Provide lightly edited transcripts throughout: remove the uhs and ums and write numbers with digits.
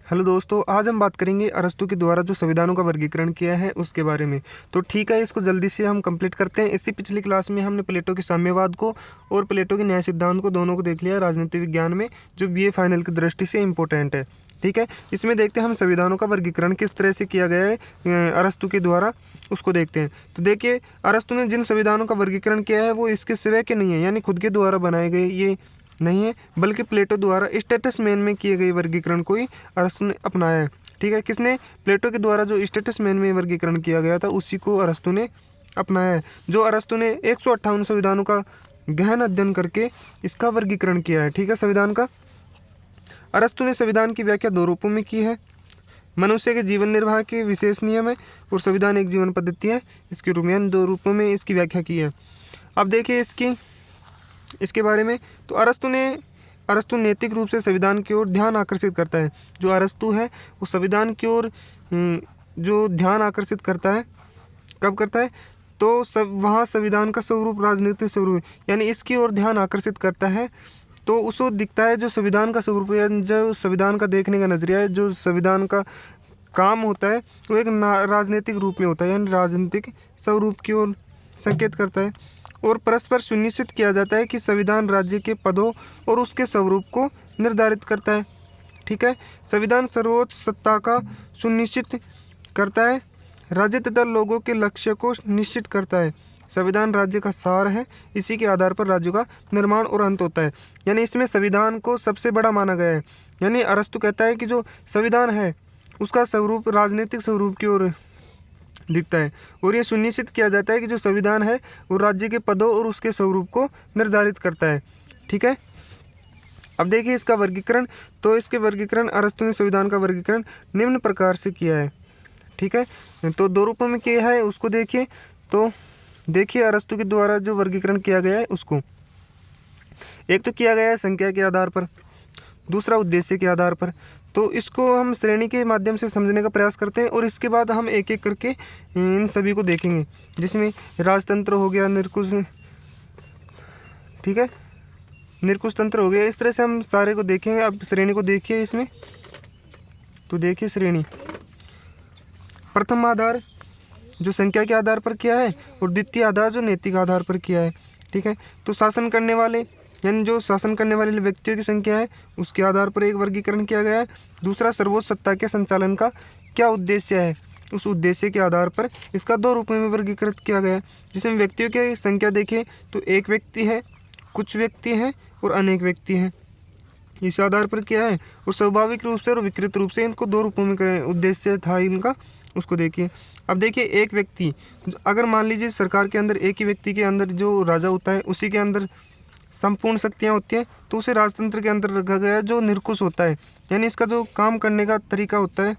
Hello दोस्तों, आज हम बात करेंगे अरस्तू के द्वारा जो संविधानों का वर्गीकरण किया है उसके बारे में। तो ठीक है, इसको जल्दी से हम कंप्लीट करते हैं। इससे पिछली क्लास में हमने प्लेटो के साम्यवाद को और प्लेटो के न्याय सिद्धांत को दोनों को देख लिया राजनीति विज्ञान में, जो बीए फाइनल की दृष्टि से इम्पोर्टेंट है। ठीक है, इसमें देखते हैं हम संविधानों का वर्गीकरण किस तरह से किया गया है अरस्तू के द्वारा, उसको देखते हैं। तो देखिए, अरस्तू ने जिन संविधानों का वर्गीकरण किया है वो इसके सिवा के नहीं है, यानी खुद के द्वारा बनाए गए ये नहीं है, बल्कि प्लेटो द्वारा स्टेटसमैन में किए गए वर्गीकरण को ही अरस्तू ने अपनाया है। ठीक है, किसने? प्लेटो के द्वारा जो स्टेटसमैन में वर्गीकरण किया गया था उसी को अरस्तू ने अपनाया है। जो अरस्तू ने 158 संविधानों का गहन अध्ययन करके इसका वर्गीकरण किया है। ठीक है, संविधान का। अरस्तू ने संविधान की व्याख्या दो रूपों में की है। मनुष्य के जीवन निर्वाह के विशेष नियम है और संविधान एक जीवन पद्धति है, इसके रूप में दो रूपों में इसकी व्याख्या की है। अब देखिए इसके बारे में। तो अरस्तू नैतिक रूप से संविधान की ओर ध्यान आकर्षित करता है। जो अरस्तू है वो संविधान की ओर जो ध्यान आकर्षित करता है, कब करता है? तो वहाँ संविधान का स्वरूप राजनीतिक स्वरूप, यानी इसकी ओर ध्यान आकर्षित करता है तो उसको दिखता है जो संविधान का स्वरूप है, जो संविधान का देखने का नजरिया है, जो संविधान का काम होता है वो एक राजनीतिक रूप में होता है, यानी राजनीतिक स्वरूप की ओर संकेत करता है। और परस्पर सुनिश्चित किया जाता है कि संविधान राज्य के पदों और उसके स्वरूप को निर्धारित करता है। ठीक है, संविधान सर्वोच्च सत्ता का सुनिश्चित करता है, राज्य तथा लोगों के लक्ष्य को निश्चित करता है। संविधान राज्य का सार है, इसी के आधार पर राज्यों का निर्माण और अंत होता है। यानी इसमें संविधान को सबसे बड़ा माना गया है। यानी अरस्तू कहता है कि जो संविधान है उसका स्वरूप राजनीतिक स्वरूप की ओर दिखता है और ये सुनिश्चित किया जाता है कि जो संविधान है वो राज्य के पदों और उसके स्वरूप को निर्धारित करता है। ठीक है, अब देखिए इसका वर्गीकरण। तो इसके वर्गीकरण अरस्तू ने संविधान का वर्गीकरण निम्न प्रकार से किया है। ठीक है, तो दो रूपों में किया है, उसको देखिए। तो देखिए अरस्तू के द्वारा जो वर्गीकरण किया गया है उसको, एक तो किया गया है संख्या के आधार पर, दूसरा उद्देश्य के आधार पर। तो इसको हम श्रेणी के माध्यम से समझने का प्रयास करते हैं और इसके बाद हम एक एक करके इन सभी को देखेंगे, जिसमें राजतंत्र हो गया, निरकुश, ठीक है, निरकुश तंत्र हो गया। इस तरह से हम सारे को देखेंगे। अब श्रेणी को देखिए इसमें। तो देखिए श्रेणी, प्रथम आधार जो संख्या के आधार पर किया है और द्वितीय आधार जो नैतिक आधार पर किया है। ठीक है, तो शासन करने वाले, यानी जो शासन करने वाले व्यक्तियों की संख्या है उसके आधार पर एक वर्गीकरण किया गया है। दूसरा, सर्वोच्च सत्ता के संचालन का क्या उद्देश्य है, उस उद्देश्य के आधार पर इसका दो रूपों में वर्गीकृत किया गया है। जिसमें व्यक्तियों की संख्या देखें तो एक व्यक्ति है, कुछ व्यक्ति हैं और अनेक व्यक्ति हैं, इस आधार पर किया है। और स्वाभाविक रूप से और विकृत रूप से इनको दो रूपों में उद्देश्य था इनका, उसको देखिए। अब देखिए, एक व्यक्ति, अगर मान लीजिए सरकार के अंदर एक ही व्यक्ति के अंदर जो राजा होता है उसी के अंदर संपूर्ण शक्तियाँ होती हैं, तो उसे राजतंत्र के अंदर रखा गया जो निरकुश होता है, यानी इसका जो काम करने का तरीका होता है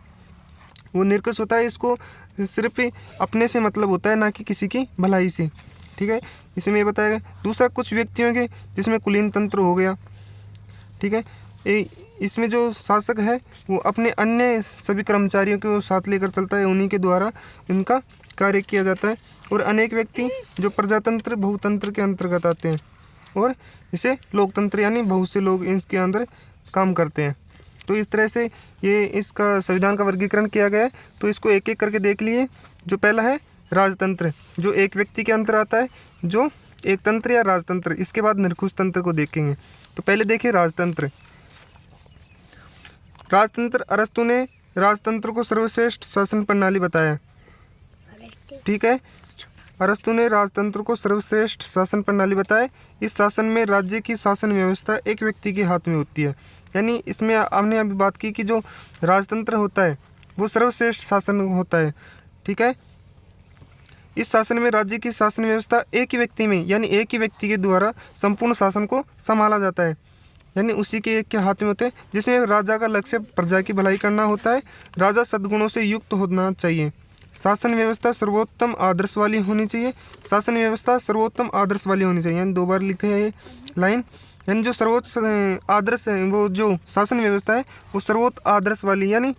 वो निरकुश होता है। इसको सिर्फ अपने से मतलब होता है, ना कि किसी की भलाई से। ठीक है, इसमें ये बताया गया। दूसरा, कुछ व्यक्तियों के, जिसमें कुलीन तंत्र हो गया। ठीक है, इसमें जो शासक है वो अपने अन्य सभी कर्मचारियों को साथ लेकर चलता है, उन्हीं के द्वारा इनका कार्य किया जाता है। और अनेक व्यक्ति जो प्रजातंत्र बहुतंत्र के अंतर्गत आते हैं और इसे लोकतंत्र, यानी बहुत से लोग इसके अंदर काम करते हैं। तो इस तरह से ये इसका संविधान का वर्गीकरण किया गया है। तो इसको एक एक करके देख लिए। जो पहला है राजतंत्र, जो एक व्यक्ति के अंदर आता है, जो एक तंत्र या राजतंत्र। इसके बाद निरकुश तंत्र को देखेंगे। तो पहले देखिए राजतंत्र। राजतंत्र, अरस्तू ने राजतंत्र को सर्वश्रेष्ठ शासन प्रणाली बताया। ठीक है, अरस्तू ने राजतंत्र को सर्वश्रेष्ठ शासन प्रणाली बताया। इस शासन में राज्य की शासन व्यवस्था एक व्यक्ति के हाथ में होती है। यानी इसमें हमने अभी बात की कि जो राजतंत्र होता है वो सर्वश्रेष्ठ शासन होता है। ठीक है, इस शासन में राज्य की शासन व्यवस्था एक ही व्यक्ति में, यानी एक ही व्यक्ति के द्वारा संपूर्ण शासन को संभाला जाता है, यानी उसी के एक के हाथ में होते हैं। जिसमें राजा का लक्ष्य प्रजा की भलाई करना होता है। राजा सद्गुणों से युक्त होना चाहिए। शासन व्यवस्था सर्वोत्तम आदर्श वाली होनी चाहिए। शासन व्यवस्था सर्वोत्तम आदर्श वाली होनी चाहिए, यानी दो बार लिखा है ये लाइन। यानी जो सर्वोच्च आदर्श है, वो जो शासन व्यवस्था है वो सर्वोत्त आदर्श वाली, यानी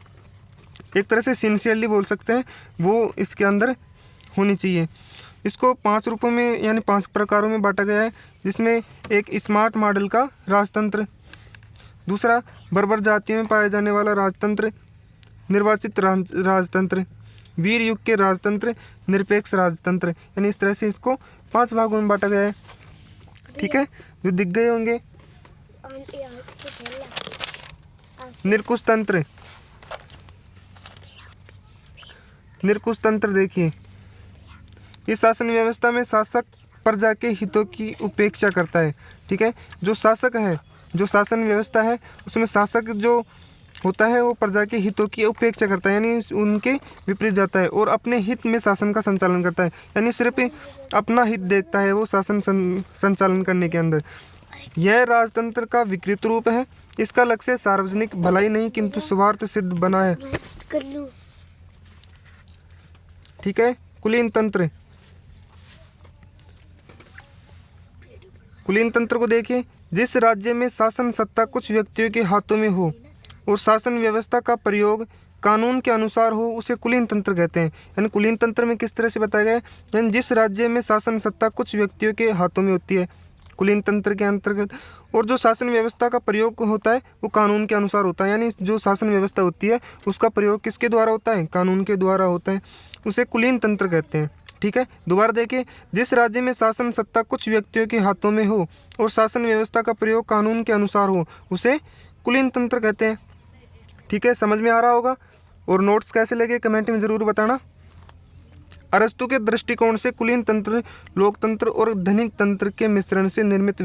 एक तरह से सिंसियरली बोल सकते हैं, वो इसके अंदर होनी चाहिए। इसको 5 रूपों में, यानी 5 प्रकारों में बांटा गया है। जिसमें एक स्मार्ट मॉडल का राजतंत्र, दूसरा बर्बर जातियों में पाया जाने वाला राजतंत्र, निर्वाचित राजतंत्र, वीर युग के राजतंत्र, निरपेक्ष राजतंत्र। यानी इस तरह से इसको 5 भागों में बांटा गया है। ठीक है, जो दिख गए होंगे। निरकुश तंत्र, निरकुश तंत्र देखिए, इस शासन व्यवस्था में शासक प्रजा के हितों की उपेक्षा करता है। ठीक है, जो शासक है, जो शासन व्यवस्था है उसमें शासक जो होता है वो प्रजा के हितों की उपेक्षा करता है, यानी उनके विपरीत जाता है और अपने हित में शासन का संचालन करता है, यानी सिर्फ अपना हित देखता है वो शासन संचालन करने के अंदर। यह राजतंत्र का विकृत रूप है। इसका लक्ष्य सार्वजनिक भलाई नहीं किंतु स्वार्थ सिद्ध बना है। ठीक है, कुलीन तंत्र, कुलीन तंत्र को देखिए, जिस राज्य में शासन सत्ता कुछ व्यक्तियों के हाथों में हो और शासन व्यवस्था का प्रयोग कानून के अनुसार हो उसे कुलीन तंत्र कहते हैं। यानी कुलीन तंत्र में किस तरह से बताया गया है, यानी जिस राज्य में शासन सत्ता कुछ व्यक्तियों के हाथों में होती है कुलीन तंत्र के अंतर्गत, और जो शासन व्यवस्था का प्रयोग होता है वो कानून के अनुसार होता है, यानी जो शासन व्यवस्था होती है उसका प्रयोग किसके द्वारा होता है, कानून के द्वारा होता है, उसे कुलीन तंत्र कहते हैं। ठीक है, दोबारा देखिए, जिस राज्य में शासन सत्ता कुछ व्यक्तियों के हाथों में हो और शासन व्यवस्था का प्रयोग कानून के अनुसार हो उसे कुलीन तंत्र कहते हैं। ठीक है, समझ में आ रहा होगा। और नोट्स कैसे लगे कमेंट में ज़रूर बताना। अरस्तु के दृष्टिकोण से कुलीन तंत्र लोकतंत्र और धनिक तंत्र के मिश्रण से निर्मित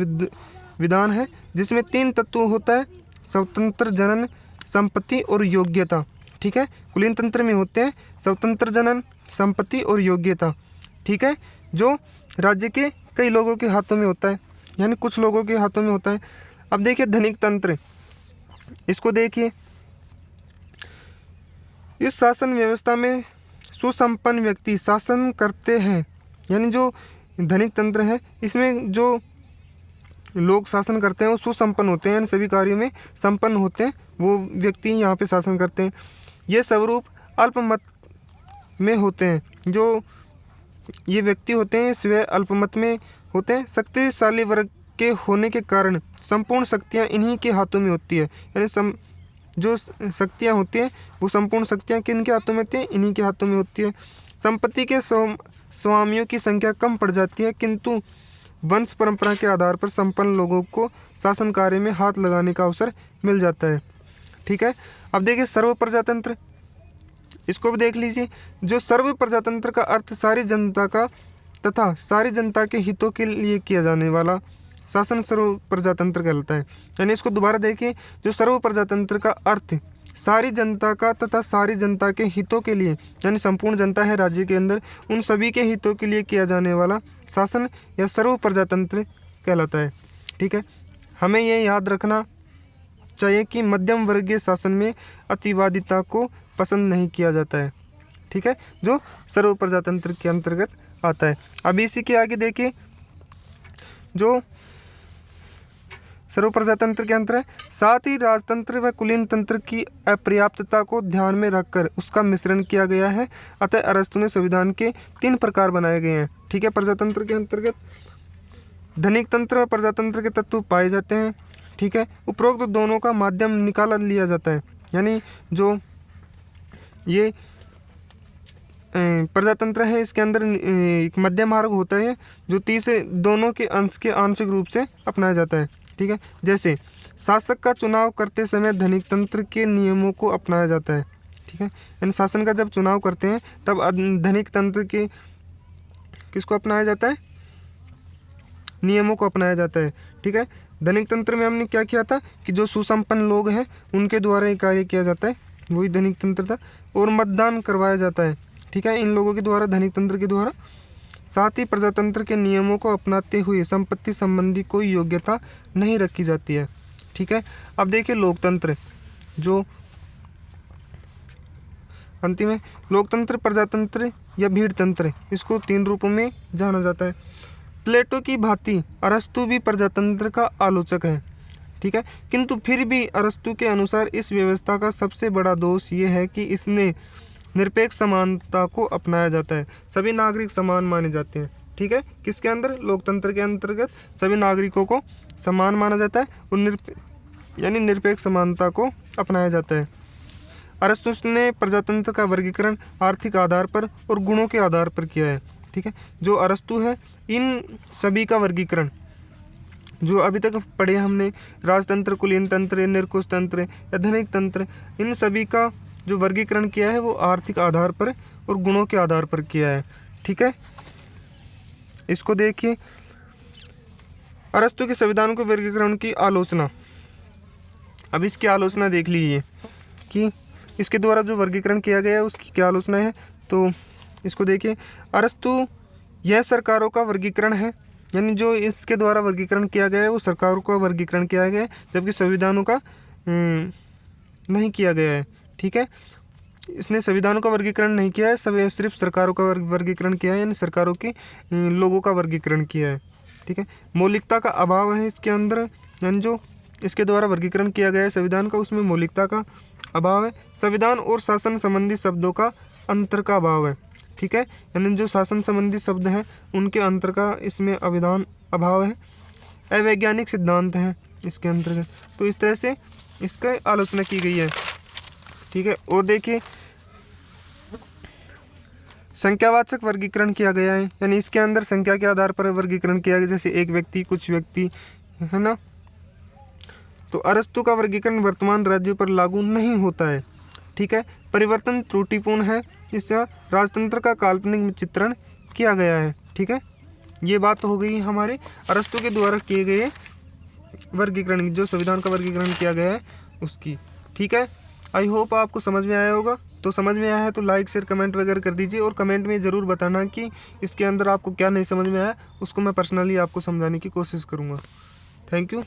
विधान है, जिसमें 3 तत्व होता है, स्वतंत्र जनन, संपत्ति और योग्यता। ठीक है, कुलीन तंत्र में होते हैं स्वतंत्र जनन, संपत्ति और योग्यता। ठीक है, जो राज्य के कई लोगों के हाथों में होता है, यानी कुछ लोगों के हाथों में होता है। अब देखिए धनिक तंत्र, इसको देखिए, इस शासन व्यवस्था में सुसंपन्न व्यक्ति शासन करते हैं, यानी जो धनिक तंत्र है इसमें जो लोग शासन करते हैं वो सुसंपन्न होते हैं, यानी सभी कार्यों में संपन्न होते हैं, वो व्यक्ति यहाँ पे शासन करते हैं। ये स्वरूप अल्पमत में होते हैं, जो ये व्यक्ति होते हैं स्वयं अल्पमत में होते हैं। शक्तिशाली वर्ग के होने के कारण संपूर्ण शक्तियाँ इन्हीं के हाथों में होती है, यानी जो शक्तियाँ होती हैं वो संपूर्ण शक्तियाँ किन के हाथों में होती हैं, इन्हीं के हाथों में होती है। संपत्ति के स्वामियों की संख्या कम पड़ जाती है, किंतु वंश परंपरा के आधार पर संपन्न लोगों को शासन कार्य में हाथ लगाने का अवसर मिल जाता है। ठीक है, अब देखिए सर्व प्रजातंत्र, इसको भी देख लीजिए। जो सर्व प्रजातंत्र का अर्थ सारी जनता का तथा सारी जनता के हितों के लिए किया जाने वाला शासन सर्व प्रजातंत्र कहलाता है। यानी इसको दोबारा देखिए, जो सर्व प्रजातंत्र का अर्थ सारी जनता का तथा सारी जनता के हितों के लिए, यानी संपूर्ण जनता है राज्य के अंदर, उन सभी के हितों के लिए किया जाने वाला शासन या सर्व प्रजातंत्र कहलाता है। ठीक है, हमें यह याद रखना चाहिए कि मध्यम वर्गीय शासन में अतिवादिता को पसंद नहीं किया जाता है। ठीक है, जो सर्व प्रजातंत्र के अंतर्गत आता है। अब इसी के आगे देखिए, जो सर्व प्रजातंत्र के अंतर है, साथ ही राजतंत्र व कुलीन तंत्र की अपर्याप्तता को ध्यान में रखकर उसका मिश्रण किया गया है। अतः अरस्तु ने संविधान के 3 प्रकार बनाए गए हैं। ठीक है, प्रजातंत्र के अंतर्गत धनिक तंत्र व प्रजातंत्र के तत्व पाए जाते हैं। ठीक है, उपरोक्त दोनों का माध्यम निकाला लिया जाता है, यानी जो ये प्रजातंत्र है इसके अंदर एक मध्य मार्ग होता है जो दोनों के अंश के आंशिक रूप से अपनाया जाता है। ठीक है, जैसे शासक का चुनाव करते समय धनिक तंत्र के नियमों को अपनाया जाता है। ठीक है, यानी शासन का जब चुनाव करते हैं तब धनिक तंत्र के किसको अपनाया जाता है, नियमों को अपनाया जाता है। ठीक है, धनिक तंत्र में हमने क्या किया था कि जो सुसंपन्न लोग हैं उनके द्वारा ये कार्य किया जाता है, वही धनिक तंत्र था, और मतदान करवाया जाता है। ठीक है, इन लोगों के द्वारा, धनिक तंत्र के द्वारा। साथ ही प्रजातंत्र के नियमों को अपनाते हुए संपत्ति संबंधी कोई योग्यता नहीं रखी जाती है। ठीक है, अब देखिए लोकतंत्र, जो अंतिम है, लोकतंत्र, प्रजातंत्र या भीड़ तंत्र, इसको 3 रूपों में जाना जाता है। प्लेटो की भांति अरस्तु भी प्रजातंत्र का आलोचक है। ठीक है, किंतु फिर भी अरस्तु के अनुसार इस व्यवस्था का सबसे बड़ा दोष ये है कि इसने निरपेक्ष समानता को अपनाया जाता है, सभी नागरिक समान माने जाते हैं। ठीक है, किसके अंदर, लोकतंत्र के अंतर्गत सभी नागरिकों को समान माना जाता है और यानी निरपेक्ष समानता को अपनाया जाता है। अरस्तु ने प्रजातंत्र का वर्गीकरण आर्थिक आधार पर और गुणों के आधार पर किया है। ठीक है, जो अरस्तु है इन सभी का वर्गीकरण जो अभी तक पढ़े हमने, राजतंत्र, कुलीन तंत्र, निरकुश तंत्र या धनिक तंत्र, इन सभी का जो वर्गीकरण किया है वो आर्थिक आधार पर और गुणों के आधार पर किया है। ठीक है, इसको देखिए। अरस्तु के संविधान के वर्गीकरण की आलोचना। अब इसकी आलोचना देख लीजिए कि इसके द्वारा जो वर्गीकरण किया गया है उसकी क्या आलोचना है। तो इसको देखिए, अरस्तु यह सरकारों का वर्गीकरण है, यानी जो इसके द्वारा वर्गीकरण किया गया है वो सरकारों का वर्गीकरण किया गया है, जबकि संविधानों का नहीं किया गया है। ठीक है, इसने संविधानों का वर्गीकरण नहीं किया है, सब सिर्फ सरकारों का वर्गीकरण किया है, यानी सरकारों के लोगों का वर्गीकरण किया है। ठीक है, मौलिकता का अभाव है इसके अंदर, यानी जो इसके द्वारा वर्गीकरण किया गया है संविधान का उसमें मौलिकता का अभाव है। संविधान और शासन संबंधी शब्दों का अंतर का अभाव है। ठीक है, यानी जो शासन संबंधी शब्द हैं उनके अंतर का इसमें अभाव है। अवैज्ञानिक सिद्धांत हैं इसके अंतर्गत। तो इस तरह से इसका आलोचना की गई है। ठीक है, और देखिए संख्यावाचक वर्गीकरण किया गया है, यानी इसके अंदर संख्या के आधार पर वर्गीकरण किया गया, जैसे एक व्यक्ति, कुछ व्यक्ति, है ना। तो अरस्तु का वर्गीकरण वर्तमान राज्यों पर लागू नहीं होता है। ठीक है, परिवर्तन त्रुटिपूर्ण है, इससे राजतंत्र का काल्पनिक चित्रण किया गया है। ठीक है, ये बात हो गई हमारे अरस्तु के द्वारा किए गए वर्गीकरण, जो संविधान का वर्गीकरण किया गया है उसकी। ठीक है, आई होप आपको समझ में आया होगा। तो समझ में आया है तो लाइक शेयर कमेंट वगैरह कर दीजिए, और कमेंट में ज़रूर बताना कि इसके अंदर आपको क्या नहीं समझ में आया, उसको मैं पर्सनली आपको समझाने की कोशिश करूँगा। Thank you.